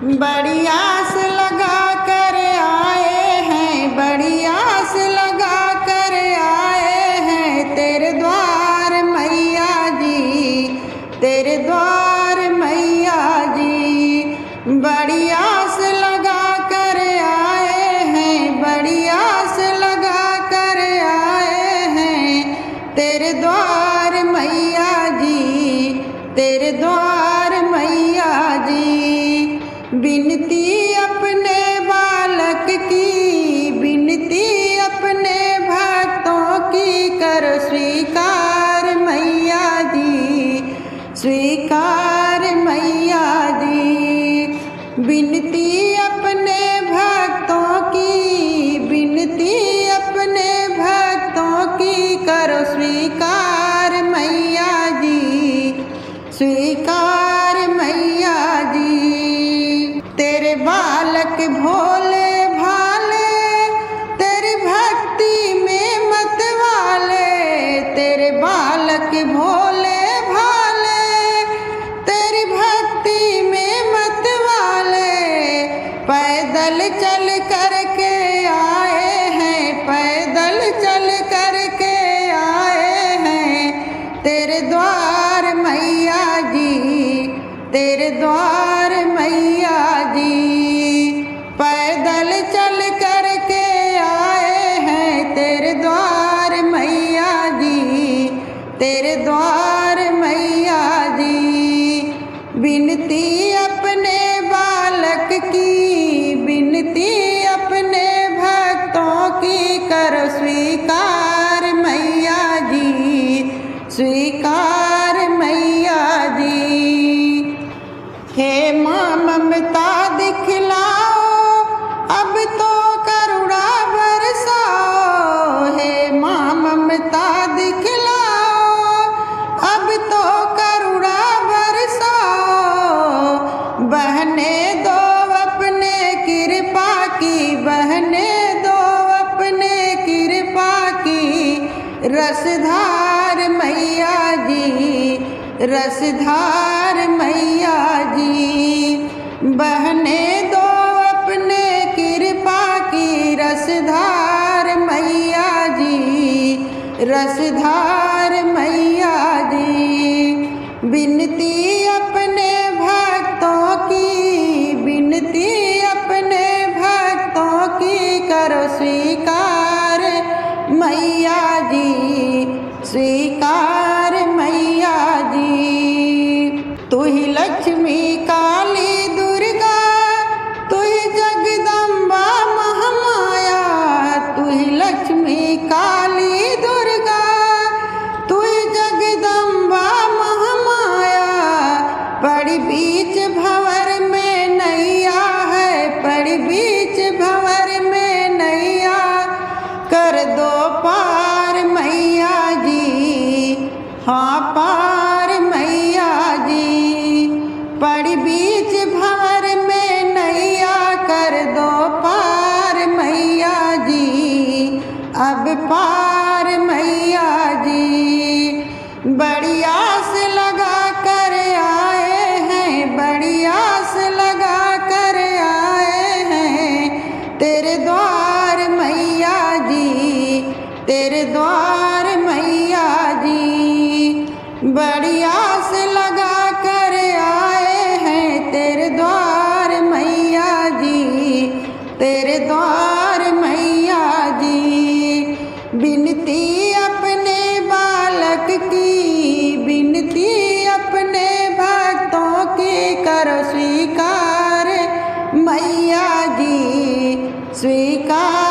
बड़ी आस लगा कर आए हैं, बड़ी आस लगा कर आए हैं तेरे द्वार मैया जी, तेरे द्वार मैया जी। बड़ी आस लगा कर आए हैं, बड़ी आस लगा कर आए हैं तेरे द्वार मैया जी, तेरे द्वार मैया जी। बिनती अपने बालक की, बिनती अपने भक्तों की कर स्वीकार मैया जी, स्वीकार मैया जी। बिनती अपने भक्तों की, बिनती अपने भक्तों की करो स्वीकार मैया जी, स्वीकार मैया जी। तेरे बालक भोले भाले, तेरी भक्ति में मत वाले, तेरे बालक भोले भाले, तेरी भक्ति में मत वाले। पैदल चल कर के आए हैं, पैदल चल कर के आए हैं तेरे द्वार मैया जी, तेरे द्वार मैया जी। पैदल चल कर के आए हैं तेरे द्वार मैया जी, तेरे द्वार मैया जी। बिनती अपने बालक की, बिनती अपने भक्तों की करो स्वीकार मैया जी, स्वीकार मैया जी। हे माँ ममता दिखलाओ, अब तो करुणा बरसाओ। हे माँ ममता दिखलाओ, अब तो करुणा बरसाओ। बहने दो अपने कृपा की, बहने दो अपने कृपा की रसधार मैया जी, रसधार मैया जी। बहने दो अपने कृपा की रसधार मैया जी, रसधार मैया जी। बिनती अपने भक्तों की, बिनती अपने भक्तों की करो स्वीकार मैया जी, स्वीकार मैया जी। तू ही लक्ष्मी काली दुर्गा, तू ही जगदम्बा महामाया। तू ही लक्ष्मी काली दुर्गा, तू ही जगदम्बा महामाया। पड़ी बीच भंवर में नैया है, पड़ी बीच भंवर में नैया कर दो पार मैया जी, हाँ पार मैया जी। पड़ी बीच भंवर में नैया कर दो पार मैया जी, अब पार मैया जी। बड़ी आस लगा कर आए हैं, बड़ी आस लगा कर आए हैं तेरे द्वार मैया जी, तेरे द्वार मैया जी। बड़ी आस लगा कर आए हैं तेरे द्वार मैया जी, तेरे द्वार मैया जी। बिनती अपने बालक की, बिनती अपने भक्तों की करो स्वीकार मैया जी, स्वीकार